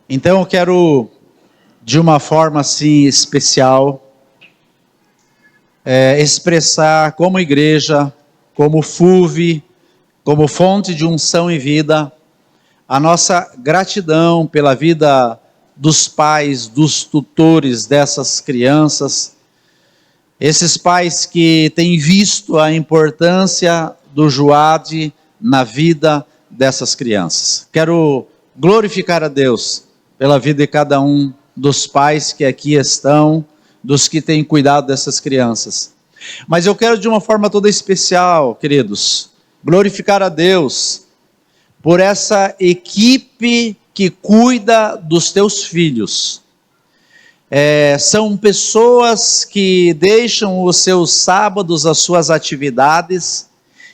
Então eu quero, de uma forma assim especial, expressar como igreja, como FUVE, como fonte de unção e vida, a nossa gratidão pela vida dos pais, dos tutores dessas crianças, esses pais que têm visto a importância do JUAD na vida dessas crianças. Quero glorificar a Deus pela vida de cada um dos pais que aqui estão, dos que têm cuidado dessas crianças. Mas eu quero de uma forma toda especial, queridos, glorificar a Deus por essa equipe que cuida dos teus filhos. São pessoas que deixam os seus sábados, as suas atividades,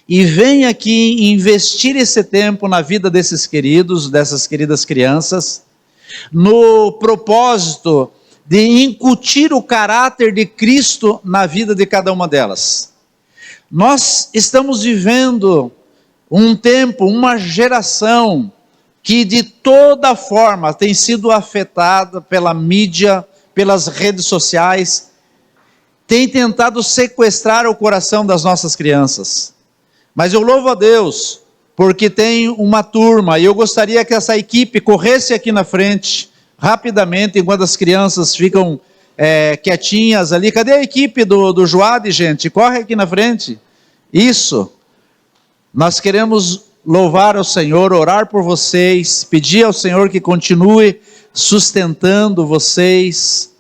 e vêm aqui investir esse tempo na vida desses queridos, dessas queridas crianças, no propósito de incutir o caráter de Cristo na vida de cada uma delas. Nós estamos vivendo um tempo, uma geração que de toda forma tem sido afetada pela mídia, pelas redes sociais, tem tentado sequestrar o coração das nossas crianças. Mas eu louvo a Deus, porque tem uma turma, e eu gostaria que essa equipe corresse aqui na frente, rapidamente, enquanto as crianças ficam quietinhas ali. Cadê a equipe do JUAD, gente? Corre aqui na frente. Isso. Nós queremos louvar ao Senhor, orar por vocês, pedir ao Senhor que continue sustentando vocês.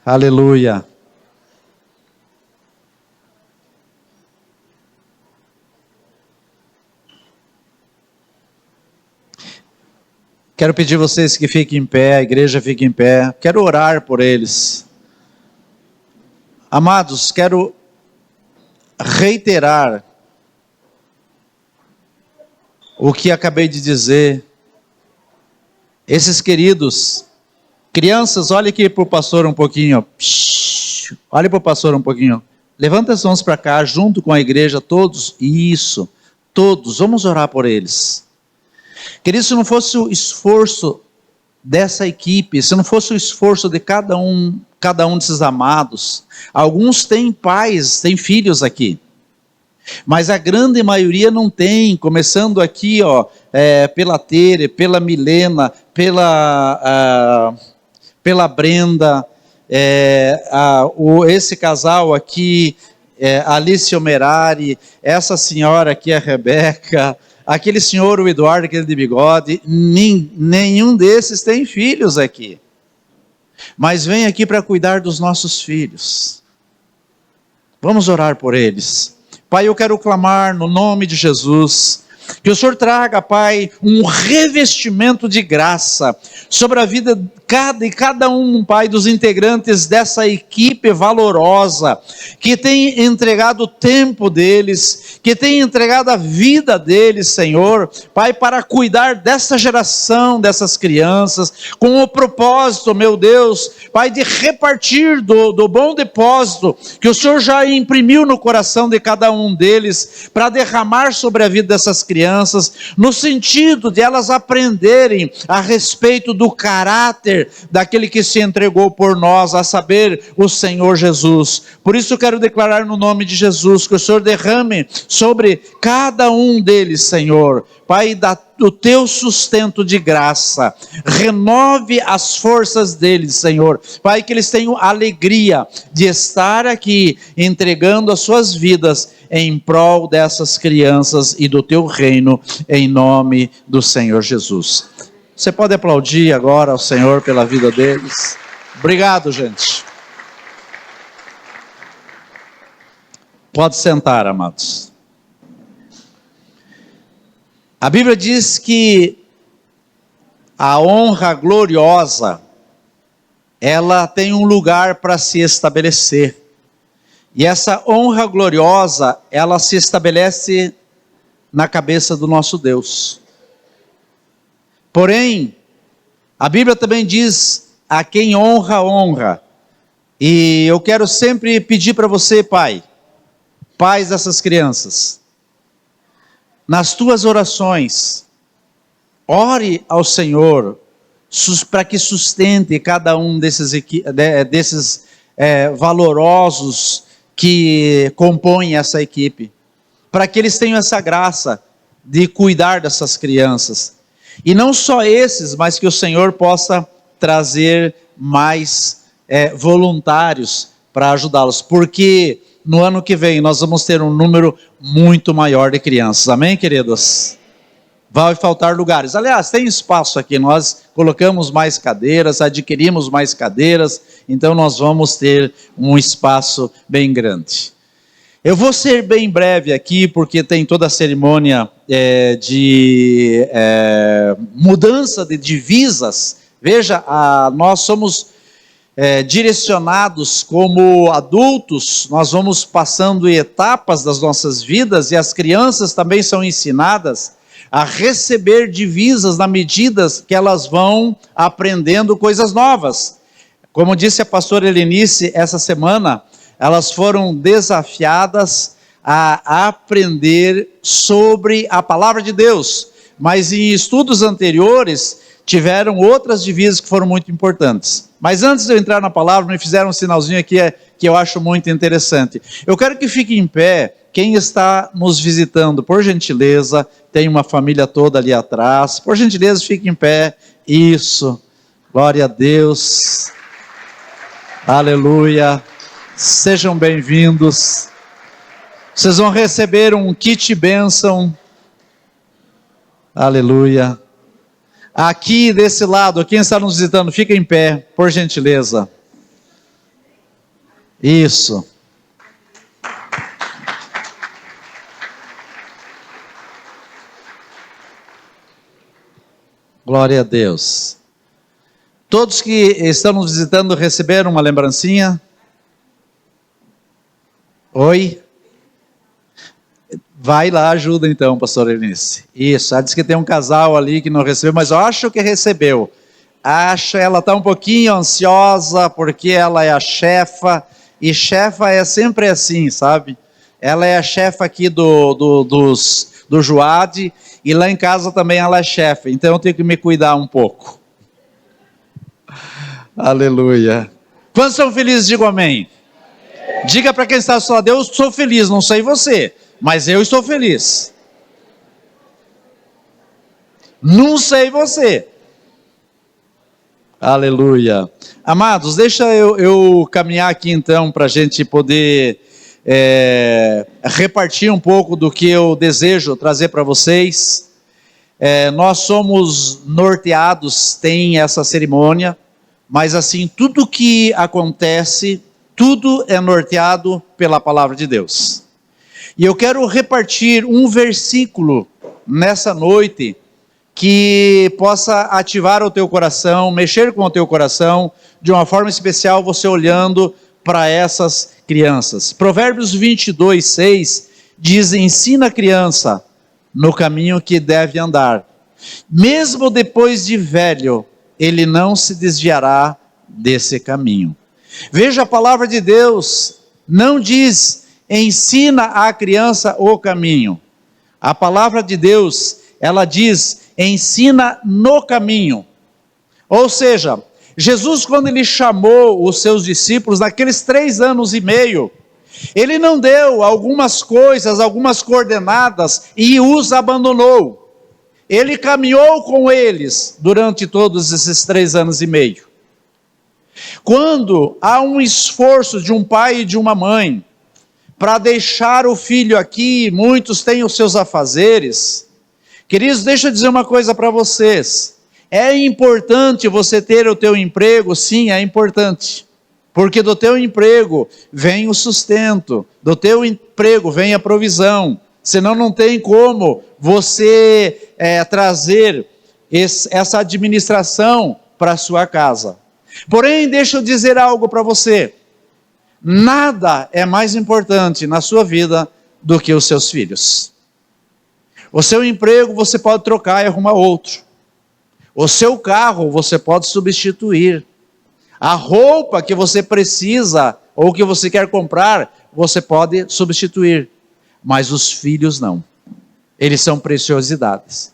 Aleluia. Quero pedir vocês que fiquem em pé, a igreja fique em pé. Quero orar por eles. Amados, quero reiterar o que acabei de dizer. Esses queridos, crianças, olhem aqui para o pastor um pouquinho. Olhe para o pastor um pouquinho. Levanta as mãos para cá, junto com a igreja, todos. Isso, todos. Vamos orar por eles. Querido, se não fosse o esforço dessa equipe, se não fosse o esforço de cada um desses amados, alguns têm pais, têm filhos aqui, mas a grande maioria não tem, começando aqui, pela Tere, pela Milena, pela Brenda, esse casal aqui, Alice Omerari, essa senhora aqui, a Rebeca, aquele senhor, o Eduardo, aquele de bigode, nenhum desses tem filhos aqui, mas vem aqui para cuidar dos nossos filhos. Vamos orar por eles. Pai, eu quero clamar no nome de Jesus, que o Senhor traga, Pai, um revestimento de graça sobre a vida de cada um, Pai, dos integrantes dessa equipe valorosa, que tem entregado o tempo deles, que tem entregado a vida deles, Senhor, Pai, para cuidar dessa geração, dessas crianças, com o propósito, meu Deus, Pai, de repartir do bom depósito, que o Senhor já imprimiu no coração de cada um deles, para derramar sobre a vida dessas crianças, no sentido de elas aprenderem a respeito do caráter daquele que se entregou por nós, a saber, o Senhor Jesus. Por isso eu quero declarar no nome de Jesus, que o Senhor derrame sobre cada um deles, Senhor, Pai, do teu sustento de graça, renove as forças deles, Senhor, Pai, que eles tenham alegria de estar aqui, entregando as suas vidas em prol dessas crianças e do teu reino, em nome do Senhor Jesus. Você pode aplaudir agora ao Senhor pela vida deles. Obrigado, gente. Pode sentar, amados. A Bíblia diz que a honra gloriosa, ela tem um lugar para se estabelecer. E essa honra gloriosa, ela se estabelece na cabeça do nosso Deus. Porém, a Bíblia também diz: a quem honra, honra. E eu quero sempre pedir para você, pai, pais dessas crianças, nas tuas orações, ore ao Senhor para que sustente cada um desses valorosos que compõem essa equipe, para que eles tenham essa graça de cuidar dessas crianças. E não só esses, mas que o Senhor possa trazer mais voluntários para ajudá-los, porque no ano que vem nós vamos ter um número muito maior de crianças, amém, queridos? Vai faltar lugares. Aliás, tem espaço aqui, nós colocamos mais cadeiras, adquirimos mais cadeiras, então nós vamos ter um espaço bem grande. Eu vou ser bem breve aqui, porque tem toda a cerimônia de mudança de divisas. Veja, nós somos direcionados como adultos, nós vamos passando etapas das nossas vidas, e as crianças também são ensinadas a receber divisas na medida que elas vão aprendendo coisas novas. Como disse a pastora Helenice essa semana, elas foram desafiadas a aprender sobre a palavra de Deus, mas em estudos anteriores tiveram outras divisas que foram muito importantes. Mas antes de eu entrar na palavra, me fizeram um sinalzinho aqui que eu acho muito interessante. Eu quero que fique em pé quem está nos visitando, por gentileza. Tem uma família toda ali atrás, por gentileza fique em pé. Isso, glória a Deus, aleluia. Sejam bem-vindos. Vocês vão receber um kit bênção. Aleluia. Aqui desse lado, quem está nos visitando, fica em pé, por gentileza. Isso. Glória a Deus. Todos que estão nos visitando receberam uma lembrancinha? Oi? Vai lá, ajuda então, pastor Eunice. Isso, ela disse que tem um casal ali que não recebeu, mas eu acho que recebeu. Ela está um pouquinho ansiosa, porque ela é a chefa, e chefa é sempre assim, sabe? Ela é a chefa aqui do Joade, e lá em casa também ela é chefe, então eu tenho que me cuidar um pouco. Aleluia. Quantos são felizes? Diga amém. Diga para quem está ao seu lado: eu sou feliz, não sei você, mas eu estou feliz. Não sei você. Aleluia. Amados, deixa eu caminhar aqui então para a gente poder repartir um pouco do que eu desejo trazer para vocês. Nós somos norteados, tem essa cerimônia, mas assim, tudo que acontece, tudo é norteado pela palavra de Deus. E eu quero repartir um versículo nessa noite que possa ativar o teu coração, mexer com o teu coração, de uma forma especial, você olhando para essas crianças. Provérbios 22:6 diz: ensina a criança no caminho que deve andar, mesmo depois de velho, ele não se desviará desse caminho. Veja, a palavra de Deus não diz ensina a criança o caminho. A palavra de Deus, ela diz ensina no caminho. Ou seja, Jesus, quando ele chamou os seus discípulos naqueles 3 anos e meio, ele não deu algumas coisas, algumas coordenadas e os abandonou. Ele caminhou com eles durante todos esses 3 anos e meio. Quando há um esforço de um pai e de uma mãe para deixar o filho aqui, muitos têm os seus afazeres. Queridos, deixa eu dizer uma coisa para vocês. É importante você ter o teu emprego? Sim, é importante. Porque do teu emprego vem o sustento, do teu emprego vem a provisão. Senão não tem como você trazer essa administração para a sua casa. Porém, deixa eu dizer algo para você. Nada é mais importante na sua vida do que os seus filhos. O seu emprego você pode trocar e arrumar outro. O seu carro você pode substituir. A roupa que você precisa ou que você quer comprar, você pode substituir. Mas os filhos não. Eles são preciosidades.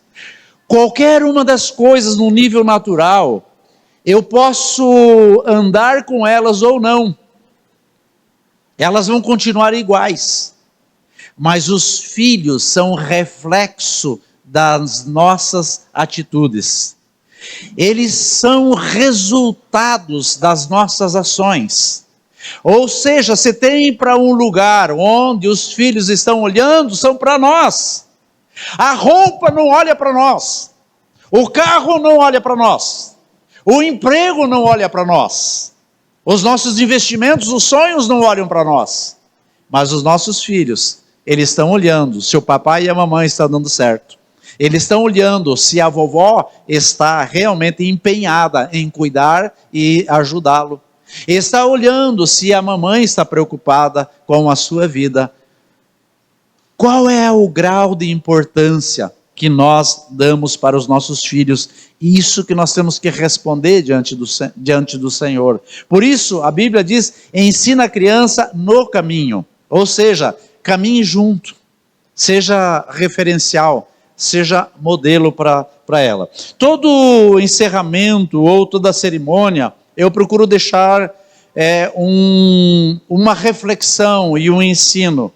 Qualquer uma das coisas no nível natural, eu posso andar com elas ou não. Elas vão continuar iguais. Mas os filhos são reflexo das nossas atitudes. Eles são resultados das nossas ações. Ou seja, se tem para um lugar onde os filhos estão olhando, são para nós. A roupa não olha para nós. O carro não olha para nós. O emprego não olha para nós. Os nossos investimentos, os sonhos não olham para nós. Mas os nossos filhos, eles estão olhando se o papai e a mamãe estão dando certo. Eles estão olhando se a vovó está realmente empenhada em cuidar e ajudá-lo. Está olhando se a mamãe está preocupada com a sua vida. Qual é o grau de importância que nós damos para os nossos filhos? Isso que nós temos que responder diante do Senhor. Por isso, a Bíblia diz, ensina a criança no caminho. Ou seja, caminhe junto. Seja referencial. Seja modelo para ela. Todo encerramento ou toda cerimônia, eu procuro deixar uma reflexão e um ensino.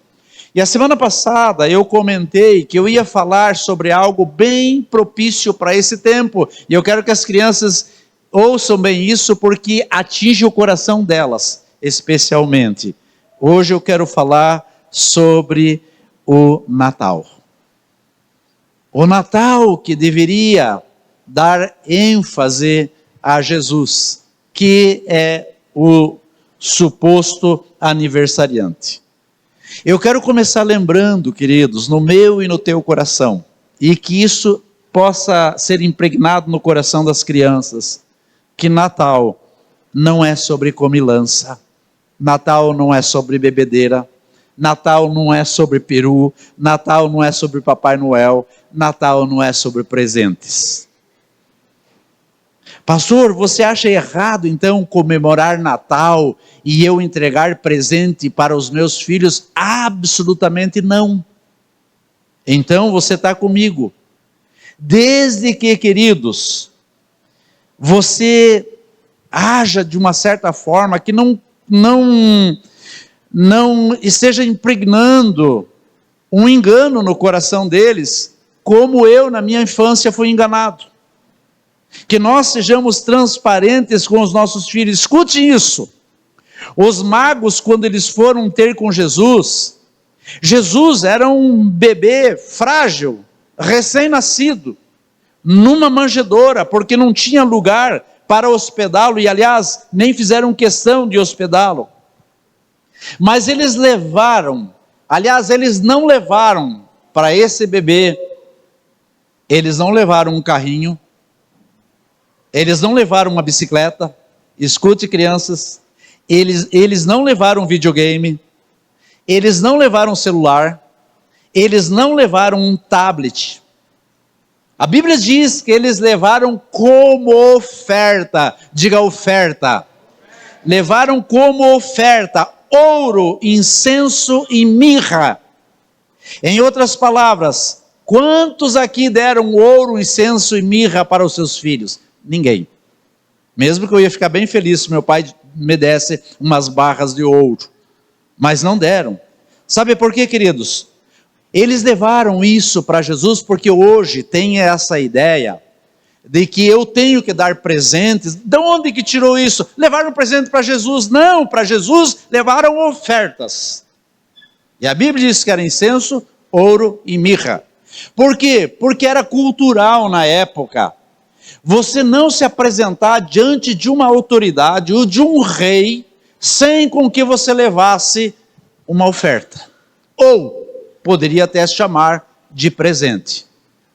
E a semana passada eu comentei que eu ia falar sobre algo bem propício para esse tempo. E eu quero que as crianças ouçam bem isso, porque atinge o coração delas, especialmente. Hoje eu quero falar sobre o Natal. O Natal que deveria dar ênfase a Jesus, que é o suposto aniversariante. Eu quero começar lembrando, queridos, no meu e no teu coração, e que isso possa ser impregnado no coração das crianças, que Natal não é sobre comilança, Natal não é sobre bebedeira, Natal não é sobre peru, Natal não é sobre Papai Noel, Natal não é sobre presentes. Pastor, você acha errado então comemorar Natal e eu entregar presente para os meus filhos? Absolutamente não. Então você está comigo. Desde que, queridos, você haja de uma certa forma que não esteja impregnando um engano no coração deles, como eu na minha infância fui enganado. Que nós sejamos transparentes com os nossos filhos. Escute isso. Os magos, quando eles foram ter com Jesus, Jesus era um bebê frágil, recém-nascido, numa manjedoura, porque não tinha lugar para hospedá-lo, e aliás, nem fizeram questão de hospedá-lo. Mas eles não levaram para esse bebê, eles não levaram um carrinho, eles não levaram uma bicicleta, escute crianças, eles não levaram um videogame, eles não levaram um celular, eles não levaram um tablet. A Bíblia diz que eles levaram como oferta, diga oferta, levaram como oferta ouro, incenso e mirra. Em outras palavras, quantos aqui deram ouro, incenso e mirra para os seus filhos? Ninguém. Mesmo que eu ia ficar bem feliz se meu pai me desse umas barras de ouro. Mas não deram. Sabe por quê, queridos? Eles levaram isso para Jesus porque hoje tem essa ideia de que eu tenho que dar presentes. De onde que tirou isso? Levaram presente para Jesus? Não, para Jesus levaram ofertas. E a Bíblia diz que era incenso, ouro e mirra. Por quê? Porque era cultural na época. Você não se apresentar diante de uma autoridade ou de um rei sem com que você levasse uma oferta. Ou poderia até se chamar de presente.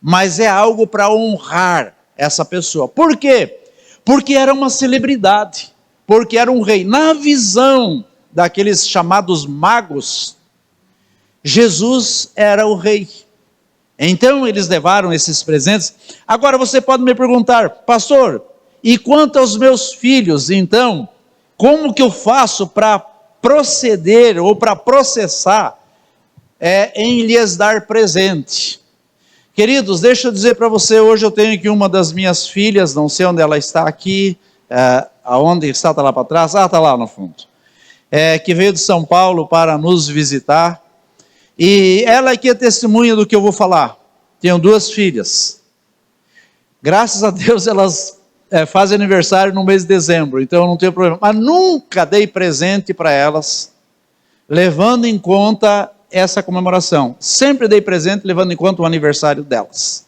Mas é algo para honrar essa pessoa. Por quê? Porque era uma celebridade. Porque era um rei. Na visão daqueles chamados magos, Jesus era o rei. Então eles levaram esses presentes. Agora você pode me perguntar, pastor, E quanto aos meus filhos, então, como que eu faço para proceder ou para processar em lhes dar presente? Queridos, deixa eu dizer para você, hoje eu tenho aqui uma das minhas filhas, não sei onde ela está aqui, aonde está lá para trás? Está lá no fundo. Que veio de São Paulo para nos visitar, e ela aqui é testemunha do que eu vou falar. Tenho 2 filhas, graças a Deus elas fazem aniversário no mês de dezembro, então eu não tenho problema, mas nunca dei presente para elas, levando em conta essa comemoração. Sempre dei presente levando em conta o aniversário delas.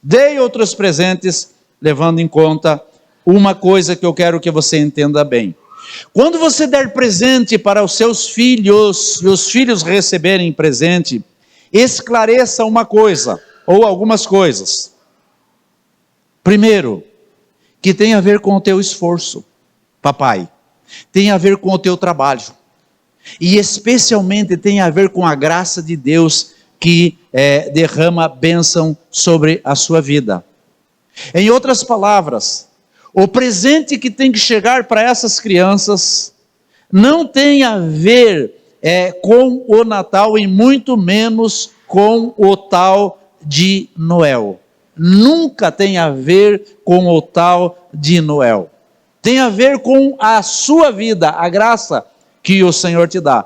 Dei outros presentes levando em conta uma coisa que eu quero que você entenda bem. Quando você der presente para os seus filhos, e os filhos receberem presente, esclareça uma coisa, ou algumas coisas. Primeiro, que tem a ver com o teu esforço, papai. Tem a ver com o teu trabalho. E especialmente tem a ver com a graça de Deus que derrama bênção sobre a sua vida. Em outras palavras, o presente que tem que chegar para essas crianças não tem a ver com o Natal e muito menos com o tal de Noel. Nunca tem a ver com o tal de Noel. Tem a ver com a sua vida, a graça que o Senhor te dá.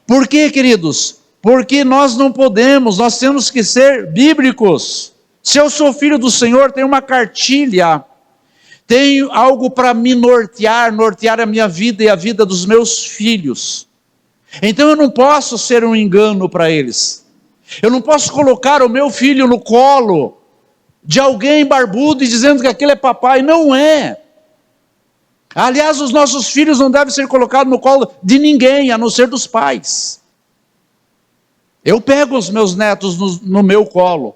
Por quê, queridos? Porque nós não podemos, nós temos que ser bíblicos. Se eu sou filho do Senhor, tem uma cartilha, tenho algo para me nortear a minha vida e a vida dos meus filhos. Então eu não posso ser um engano para eles. Eu não posso colocar o meu filho no colo de alguém barbudo e dizendo que aquele é papai. Não é. Aliás, os nossos filhos não devem ser colocados no colo de ninguém, a não ser dos pais. Eu pego os meus netos no meu colo,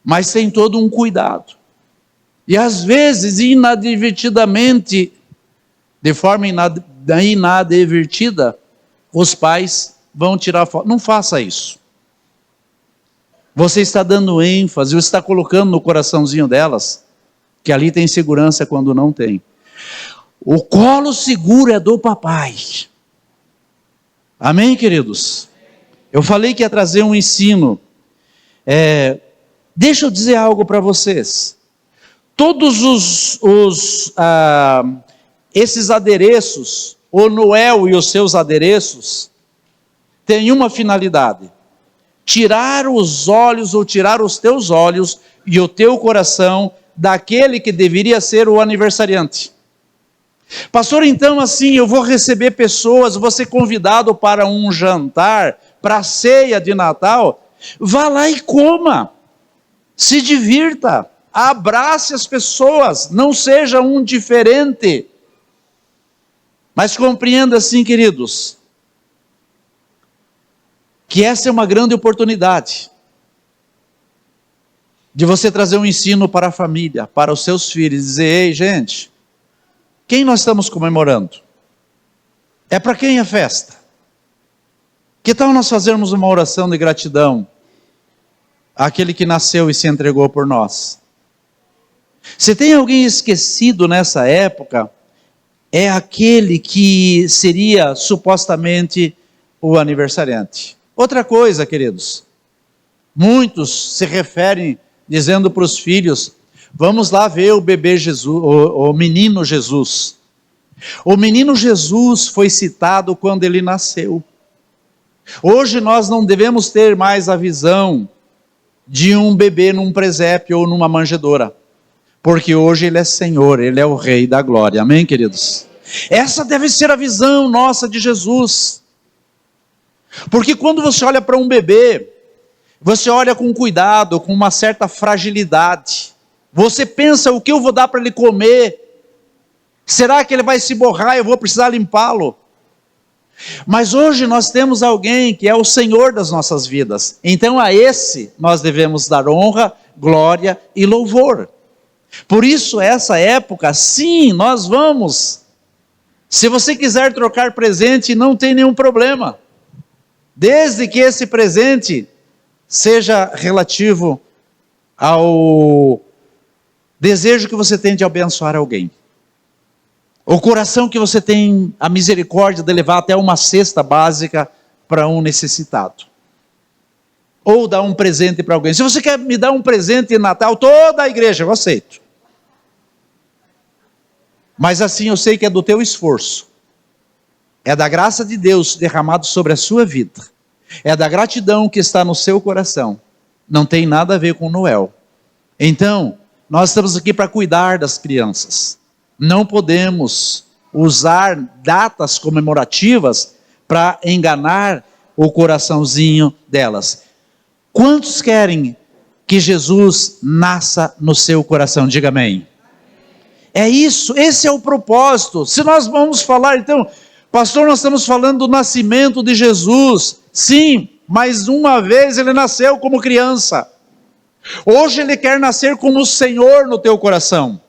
mas tem todo um cuidado. E às vezes, inadvertidamente, de forma inadvertida, os pais vão tirar foto. Não faça isso. Você está dando ênfase, você está colocando no coraçãozinho delas, que ali tem segurança quando não tem. O colo seguro é do papai. Amém, queridos? Eu falei que ia trazer um ensino. Deixa eu dizer algo para vocês. Todos esses adereços, o Noel e os seus adereços, têm uma finalidade: tirar os olhos ou tirar os teus olhos e o teu coração daquele que deveria ser o aniversariante. Pastor, então assim, eu vou receber pessoas, vou ser convidado para um jantar, para a ceia de Natal. Vá lá e coma, se divirta, abrace as pessoas, não seja um diferente. Mas compreenda assim, queridos, que essa é uma grande oportunidade de você trazer um ensino para a família, para os seus filhos, dizer: ei, gente, quem nós estamos comemorando? É para quem a festa? Que tal nós fazermos uma oração de gratidão àquele que nasceu e se entregou por nós? Se tem alguém esquecido nessa época, é aquele que seria supostamente o aniversariante. Outra coisa, queridos, muitos se referem dizendo para os filhos: vamos lá ver o bebê Jesus, o menino Jesus. O menino Jesus foi citado quando ele nasceu. Hoje nós não devemos ter mais a visão de um bebê num presépio ou numa manjedoura, porque hoje ele é Senhor, ele é o Rei da glória. Amém, queridos? Essa deve ser a visão nossa de Jesus. Porque quando você olha para um bebê, você olha com cuidado, com uma certa fragilidade. Você pensa: o que eu vou dar para ele comer? Será que ele vai se borrar e eu vou precisar limpá-lo? Mas hoje nós temos alguém que é o Senhor das nossas vidas. Então a esse nós devemos dar honra, glória e louvor. Por isso essa época, sim, nós vamos. Se você quiser trocar presente, não tem nenhum problema. Desde que esse presente seja relativo ao desejo que você tem de abençoar alguém. O coração que você tem a misericórdia de levar até uma cesta básica para um necessitado. Ou dar um presente para alguém. Se você quer me dar um presente de Natal, toda a igreja, eu aceito. Mas assim eu sei que é do teu esforço. É da graça de Deus derramado sobre a sua vida. É da gratidão que está no seu coração. Não tem nada a ver com Noel. Então, nós estamos aqui para cuidar das crianças. Não podemos usar datas comemorativas para enganar o coraçãozinho delas. Quantos querem que Jesus nasça no seu coração? Diga amém. É isso, esse é o propósito. Se nós vamos falar, então, pastor, nós estamos falando do nascimento de Jesus. Sim, mas uma vez ele nasceu como criança. Hoje ele quer nascer como o Senhor no teu coração.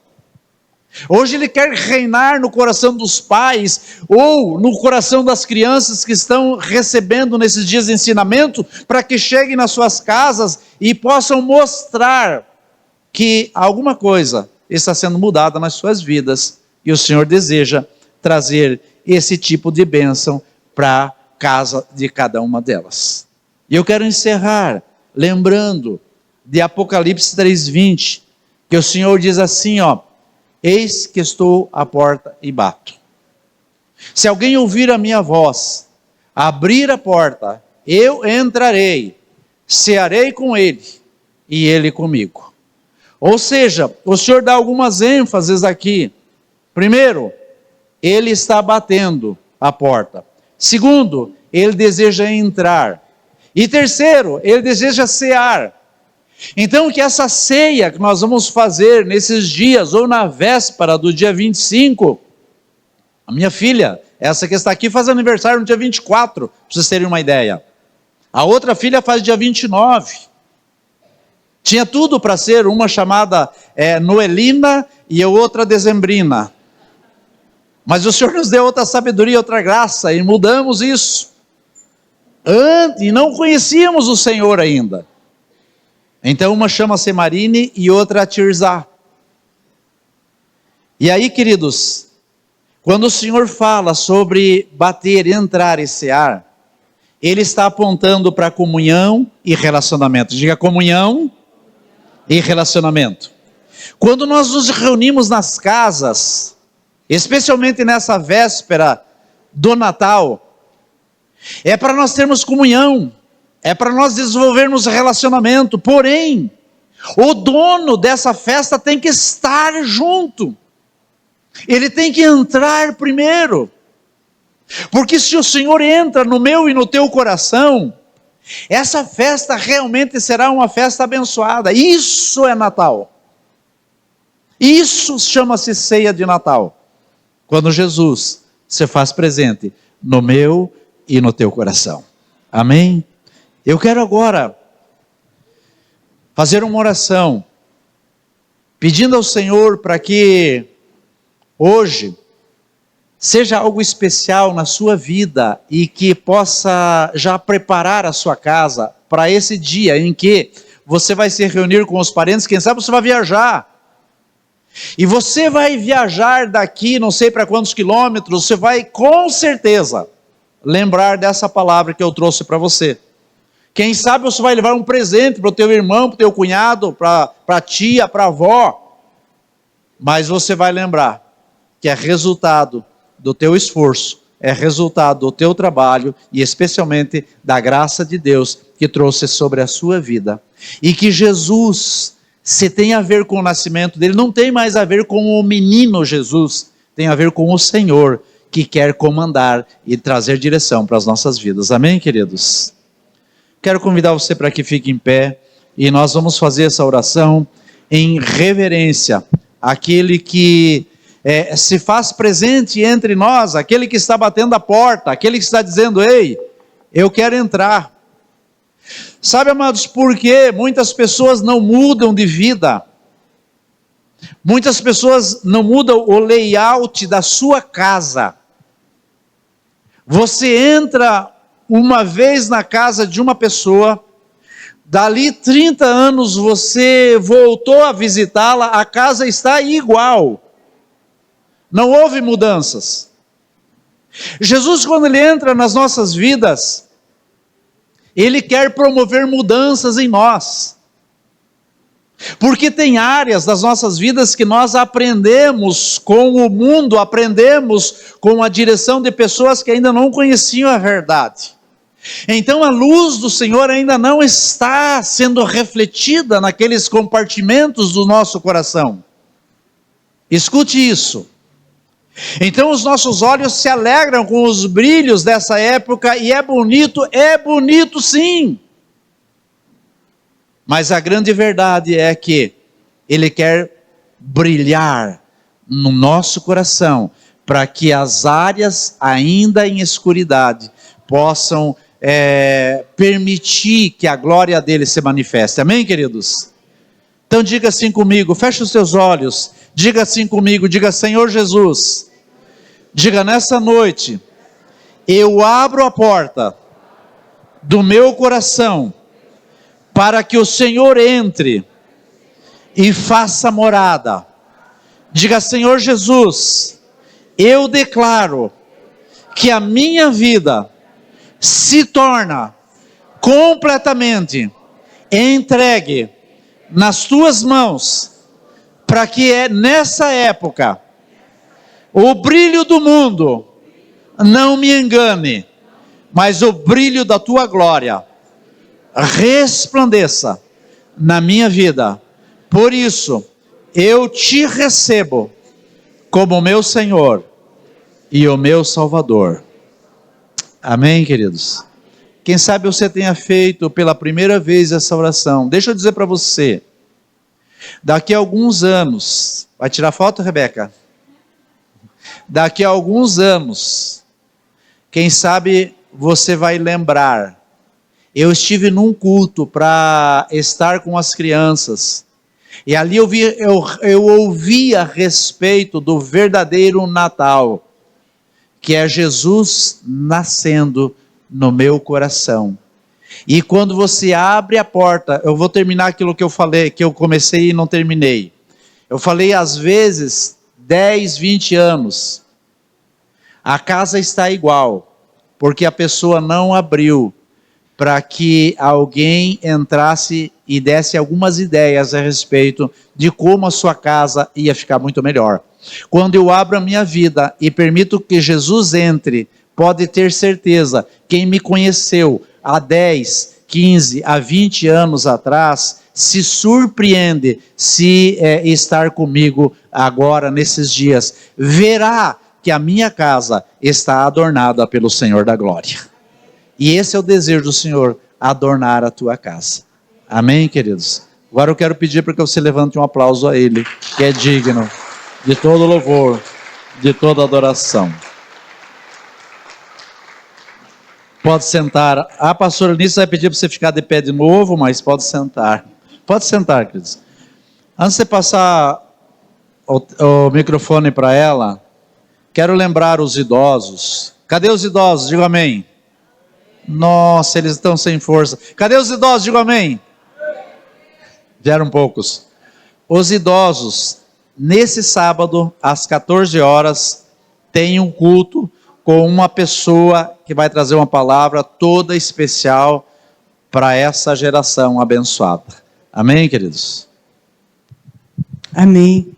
Hoje ele quer reinar no coração dos pais, ou no coração das crianças que estão recebendo nesses dias de ensinamento, para que cheguem nas suas casas e possam mostrar que alguma coisa está sendo mudada nas suas vidas, e o Senhor deseja trazer esse tipo de bênção para a casa de cada uma delas. E eu quero encerrar lembrando de Apocalipse 3:20, que o Senhor diz assim, eis que estou à porta e bato. Se alguém ouvir a minha voz, abrir a porta, eu entrarei, cearei com ele, e ele comigo. Ou seja, o Senhor dá algumas ênfases aqui. Primeiro, ele está batendo a porta. Segundo, ele deseja entrar. E terceiro, ele deseja cear. Então que essa ceia que nós vamos fazer nesses dias, ou na véspera do dia 25, a minha filha, essa que está aqui, faz aniversário no dia 24, para vocês terem uma ideia. A outra filha faz dia 29. Tinha tudo para ser uma chamada Noelina e a outra Dezembrina. Mas o Senhor nos deu outra sabedoria, outra graça, e mudamos isso. E não conhecíamos o Senhor ainda. Então uma chama-se Marine e outra Tirzá. E aí, queridos, quando o Senhor fala sobre bater, entrar e cear, Ele está apontando para comunhão e relacionamento. Diga comunhão e relacionamento. Quando nós nos reunimos nas casas, especialmente nessa véspera do Natal, é para nós termos comunhão, é para nós desenvolvermos relacionamento, porém, o dono dessa festa tem que estar junto, ele tem que entrar primeiro, porque se o Senhor entra no meu e no teu coração, essa festa realmente será uma festa abençoada. Isso é Natal, isso chama-se ceia de Natal, quando Jesus se faz presente no meu e no teu coração. Amém? Eu quero agora fazer uma oração, pedindo ao Senhor para que hoje seja algo especial na sua vida e que possa já preparar a sua casa para esse dia em que você vai se reunir com os parentes, quem sabe você vai viajar. E você vai viajar daqui, não sei para quantos quilômetros, você vai com certeza lembrar dessa palavra que eu trouxe para você. Quem sabe você vai levar um presente para o teu irmão, para o teu cunhado, para a tia, para a avó. Mas você vai lembrar que é resultado do teu esforço, é resultado do teu trabalho e especialmente da graça de Deus que trouxe sobre a sua vida. E que Jesus, se tem a ver com o nascimento dele, não tem mais a ver com o menino Jesus, tem a ver com o Senhor que quer comandar e trazer direção para as nossas vidas. Amém, queridos? Quero convidar você para que fique em pé e nós vamos fazer essa oração em reverência àquele que se faz presente entre nós, aquele que está batendo a porta, aquele que está dizendo, ei, eu quero entrar. Sabe, amados, por que muitas pessoas não mudam de vida? Muitas pessoas não mudam o layout da sua casa. Você entra uma vez na casa de uma pessoa, Dali 30 anos você voltou a visitá-la, a casa está igual. Não houve mudanças. Jesus, quando Ele entra nas nossas vidas, Ele quer promover mudanças em nós. Porque tem áreas das nossas vidas que nós aprendemos com o mundo, aprendemos com a direção de pessoas que ainda não conheciam a verdade. Então a luz do Senhor ainda não está sendo refletida naqueles compartimentos do nosso coração. Escute isso. Então os nossos olhos se alegram com os brilhos dessa época, e é bonito sim. Mas a grande verdade é que Ele quer brilhar no nosso coração, para que as áreas ainda em escuridade possam permitir que a glória dele se manifeste. Amém, queridos? Então diga assim comigo, feche os seus olhos, diga assim comigo, diga: Senhor Jesus, diga: nessa noite, eu abro a porta do meu coração, para que o Senhor entre e faça morada. Diga: Senhor Jesus, eu declaro que a minha vida se torna completamente entregue nas tuas mãos, para que nessa época o brilho do mundo não me engane, mas o brilho da tua glória resplandeça na minha vida. Por isso eu te recebo como meu Senhor e o meu Salvador. Amém, queridos? Quem sabe você tenha feito pela primeira vez essa oração. Deixa eu dizer para você, daqui a alguns anos, vai tirar foto, Rebeca? Daqui a alguns anos, quem sabe você vai lembrar, eu estive num culto para estar com as crianças, e ali eu ouvi a respeito do verdadeiro Natal, que é Jesus nascendo no meu coração. E quando você abre a porta, eu vou terminar aquilo que eu falei, que eu comecei e não terminei. Eu falei, às vezes, 10, 20 anos, a casa está igual, porque a pessoa não abriu para que alguém entrasse e desse algumas ideias a respeito de como a sua casa ia ficar muito melhor. Quando eu abro a minha vida e permito que Jesus entre, pode ter certeza, quem me conheceu há 10, 15, há 20 anos atrás, se surpreende se estar comigo agora nesses dias, verá que a minha casa está adornada pelo Senhor da glória. E esse é o desejo do Senhor, adornar a tua casa. Amém, queridos? Agora eu quero pedir para que você levante um aplauso a Ele, que é digno de todo louvor, de toda adoração. Pode sentar. A pastora Nisso vai pedir para você ficar de pé de novo, mas pode sentar. Pode sentar, queridos. Antes de você passar o microfone para ela, quero lembrar os idosos. Cadê os idosos? Diga amém. Nossa, eles estão sem força. Cadê os idosos? Diga amém. Vieram poucos. Os idosos, nesse sábado, às 14 horas, tem um culto com uma pessoa que vai trazer uma palavra toda especial para essa geração abençoada. Amém, queridos? Amém.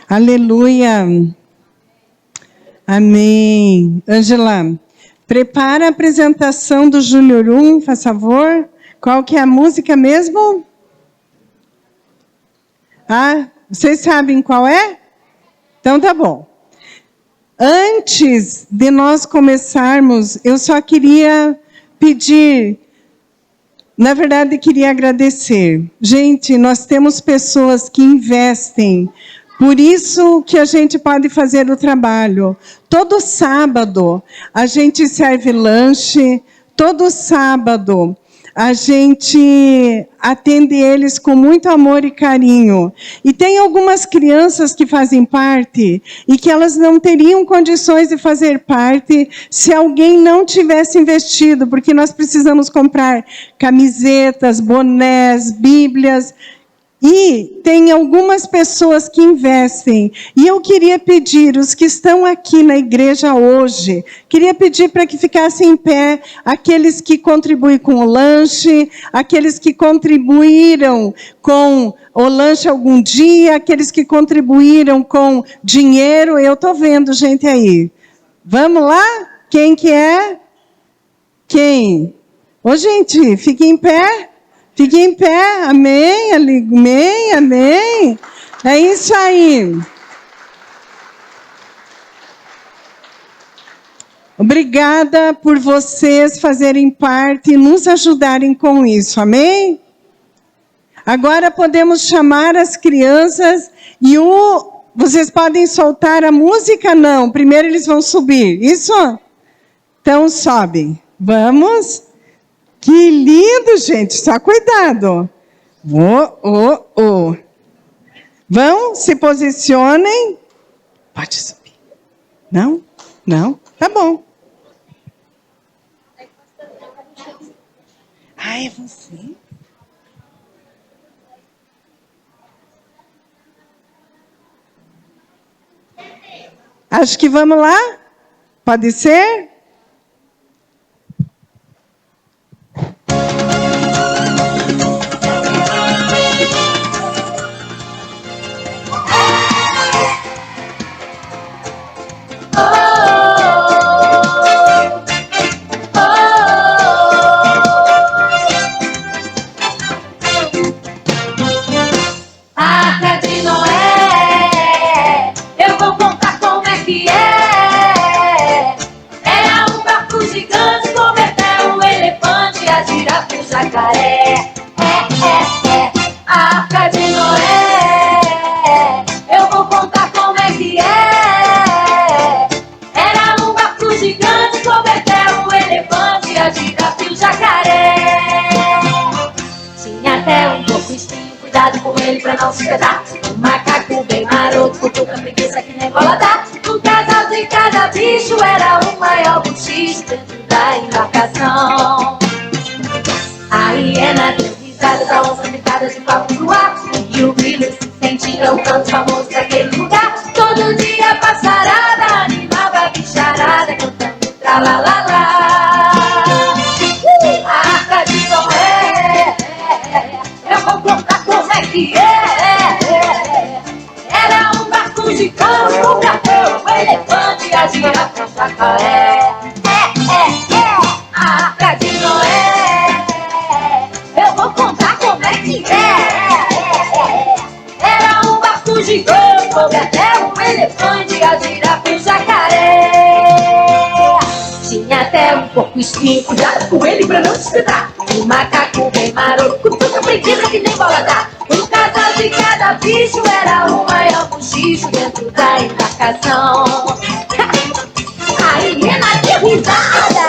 Aleluia. Amém. Ângela, prepara a apresentação do Júnior 1, faz favor. Qual que é a música mesmo? Ah, vocês sabem qual é? Então tá bom. Antes de nós começarmos, eu só queria pedir, na verdade queria agradecer. Gente, nós temos pessoas que investem, por isso que a gente pode fazer o trabalho. Todo sábado a gente serve lanche, todo sábado a gente atende eles com muito amor e carinho. E tem algumas crianças que fazem parte e que elas não teriam condições de fazer parte se alguém não tivesse investido, porque nós precisamos comprar camisetas, bonés, bíblias. E tem algumas pessoas que investem. E eu queria pedir, os que estão aqui na igreja hoje, queria pedir para que ficassem em pé aqueles que contribuem com o lanche, aqueles que contribuíram com o lanche algum dia, aqueles que contribuíram com dinheiro. Eu estou vendo gente aí. Vamos lá? Quem que é? Quem? Ô, gente, fiquem em pé. Fiquem em pé, amém, amém, amém. É isso aí. Obrigada por vocês fazerem parte e nos ajudarem com isso, amém? Agora podemos chamar as crianças e vocês podem soltar a música? Não, primeiro eles vão subir, isso? Então sobem, vamos. Que lindo, gente. Só cuidado. Vão, se posicionem. Pode subir. Não? Não? Tá bom. Ah, é você? Acho que vamos lá? Pode ser? Pra não se pegar, um macaco bem maroto, cutuca preguiça que nem bola dá. Um casal de cada bicho era o maior buchicho dentro da embarcação. A hiena deu risada da onça pintada de papo no ar, e o grilo se sentia o canto famoso daquele lugar. Todo dia a passarada animava a bicharada cantando tra-la-la-la. A arca de Noé, eu vou contar como é que é. Era um barco de campo, o cachorro, o elefante, a girafa, o jacaré. A arca de Noé, eu vou contar como é que é. Era um barco gigante, houve até um elefante, a girafa e o jacaré. Tinha até um porco espinho, cuidado com ele pra não despegar. Um macaco bem maroto, cutuca preguiça que nem bola dá. Um casal de cada bicho era o maior buchicho dentro da embarcação. A hiena deu risada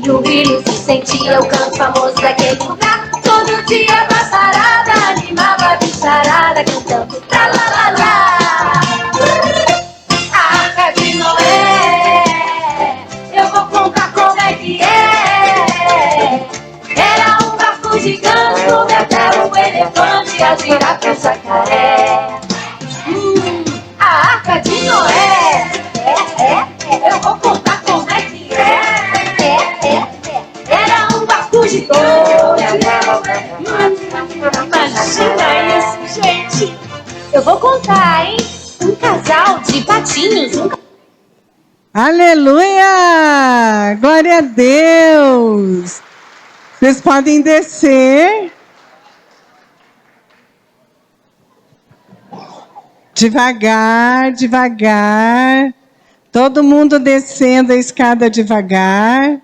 e o grilo se sentia o canto famoso daquele lugar. Todo dia a passarada animava a bicharada cantando tra-la-la-la. A arca de Noé, eu vou contar como é que é. Era um barco gigante, houve até um elefante, a girafa e o jacaré. A arca de Noé, eu vou contar como é que é. Era um barco gigante. Imagina isso, gente. Eu vou contar, hein? Um casal de patinhos, Aleluia! Glória a Deus! Vocês podem descer. Devagar, devagar. Todo mundo descendo a escada devagar.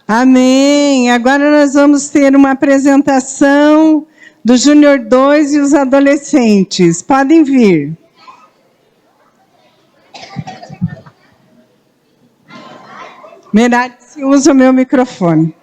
Amém. Agora nós vamos ter uma apresentação do Júnior 2 e os adolescentes. Podem vir. Merari usa o meu microfone.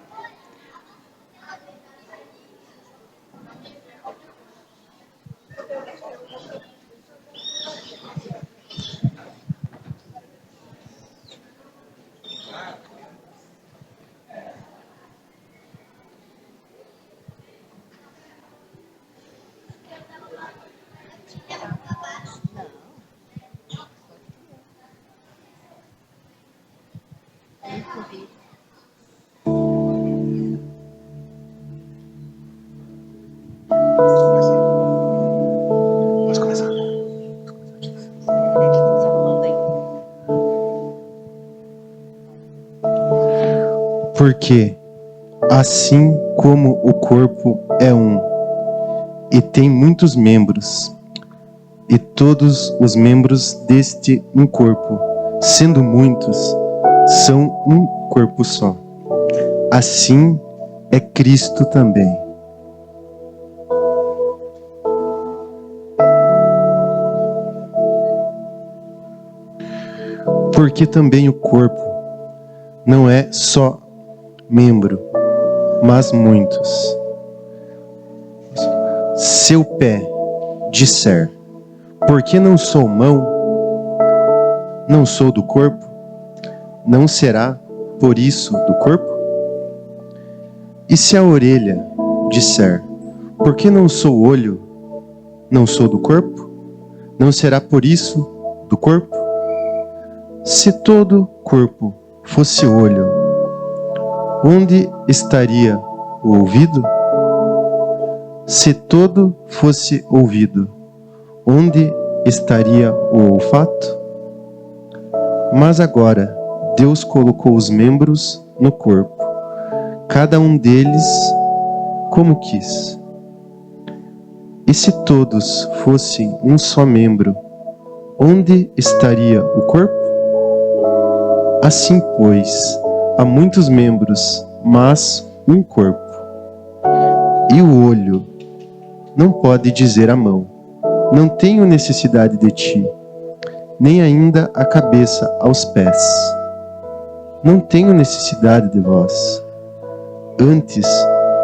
Pode começar. Porque, assim como o corpo é um, e tem muitos membros, e todos os membros deste um corpo, sendo muitos, são um corpo só. Assim é Cristo também. Porque também o corpo não é só membro, mas muitos. Se o pé disser, porque não sou mão, não sou do corpo, não será por isso do corpo? E se a orelha disser, porque não sou olho, não sou do corpo, não será por isso do corpo? Se todo corpo fosse olho, onde estaria o ouvido? Se todo fosse ouvido, onde estaria o olfato? Mas agora Deus colocou os membros no corpo, cada um deles como quis. E se todos fossem um só membro, onde estaria o corpo? Assim, pois, há muitos membros, mas um corpo. E o olho não pode dizer à mão, não tenho necessidade de ti, nem ainda a cabeça aos pés, não tenho necessidade de vós. Antes,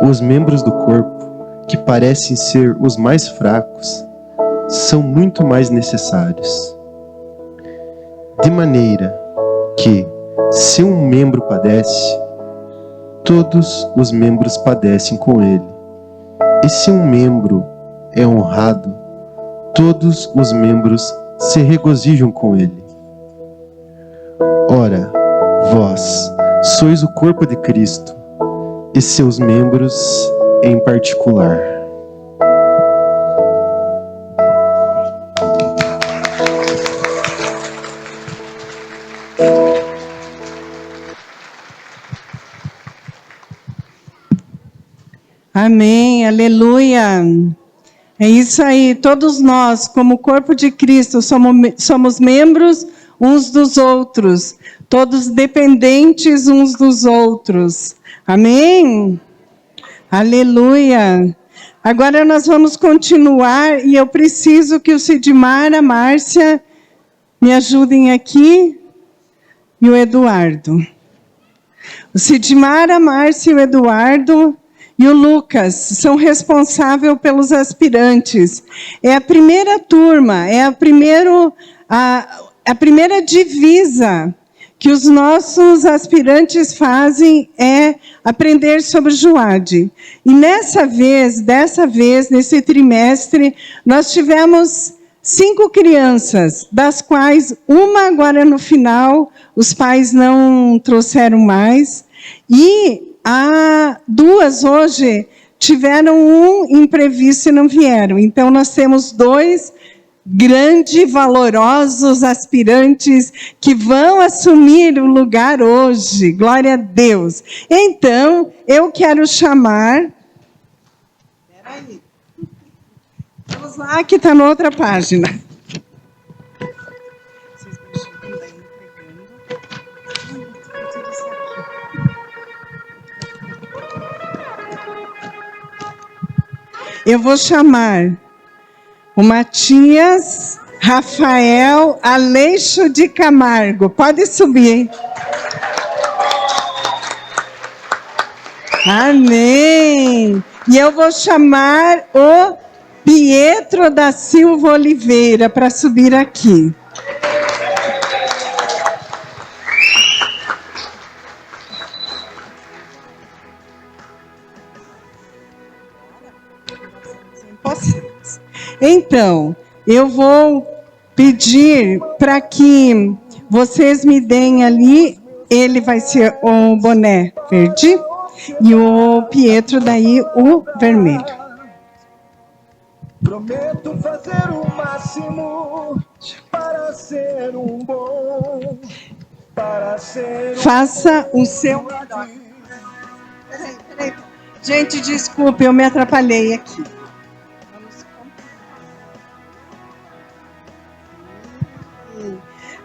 os membros do corpo, que parecem ser os mais fracos, são muito mais necessários. De maneira que, se um membro padece, todos os membros padecem com ele. E se um membro é honrado, todos os membros se regozijam com ele. Ora, vós sois o corpo de Cristo, e seus membros em particular. Amém, aleluia. É isso aí, todos nós, como corpo de Cristo, somos membros uns dos outros, todos dependentes uns dos outros. Amém? Aleluia. Agora nós vamos continuar e eu preciso que o Sidmar, a Márcia, me ajudem aqui e o Eduardo. O Sidmar, a Márcia e o Eduardo e o Lucas são responsáveis pelos aspirantes. É a primeira turma, é a primeira divisa que os nossos aspirantes fazem é aprender sobre Juad. E dessa vez, nesse trimestre, nós tivemos 5 crianças, das quais uma agora no final, os pais não trouxeram mais, e 2 hoje tiveram um imprevisto e não vieram. Então, nós temos 2 grandes, valorosos aspirantes que vão assumir o lugar hoje. Glória a Deus. Então, eu quero chamar... Peraí. Vamos lá, que está na outra página. Eu vou chamar o Matias Rafael Aleixo de Camargo. Pode subir, hein? Amém. E eu vou chamar o Pietro da Silva Oliveira para subir aqui. Então, eu vou pedir para que vocês me deem ali, ele vai ser o boné verde e o Pietro daí o vermelho. Prometo fazer o máximo para ser um bom, para ser Faça o seu melhor. Peraí. Gente, desculpe, eu me atrapalhei aqui.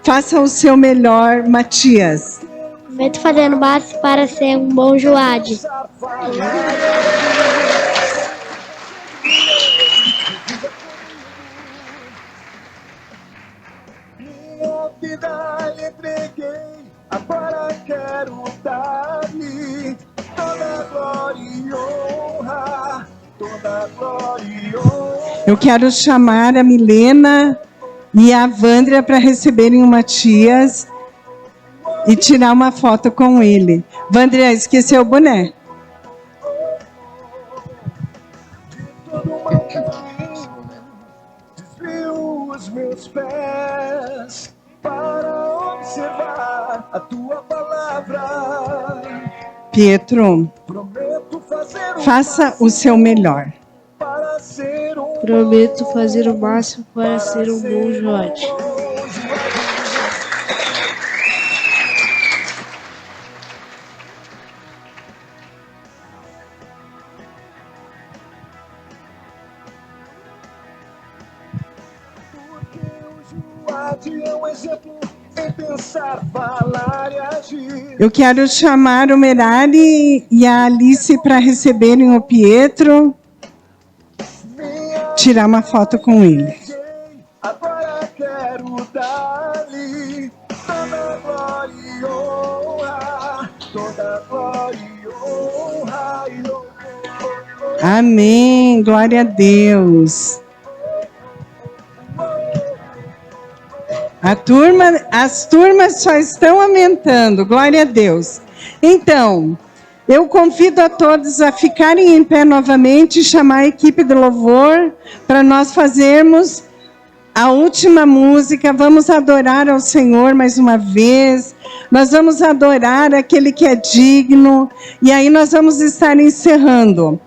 Faça o seu melhor, Matias. Prometo fazer o máximo para ser um bom Joade. minha vida lhe entreguei, agora quero dar-lhe toda glória e honra, toda glória e honra. Eu quero chamar a Milena e a Vândria para receberem o Matias e tirar uma foto com ele. Vândria, esqueceu o boné. Todo mal caminho, desvio os meus pés para observar a tua palavra. Pietro, Prometo fazer o faça o seu melhor. para ser um Prometo fazer o máximo para ser um bom Joade. Porque o Joade é um exemplo em pensar, falar e agir. Eu quero chamar o Merari e a Alice para receberem o Pietro, tirar uma foto com ele. Agora quero dar-lhe toda glória e honra, toda glória e honra e honra. Amém, glória a Deus. As turmas só estão aumentando, glória a Deus. Então, eu convido a todos a ficarem em pé novamente e chamar a equipe do louvor para nós fazermos a última música. Vamos adorar ao Senhor mais uma vez. Nós vamos adorar aquele que é digno. E aí nós vamos estar encerrando.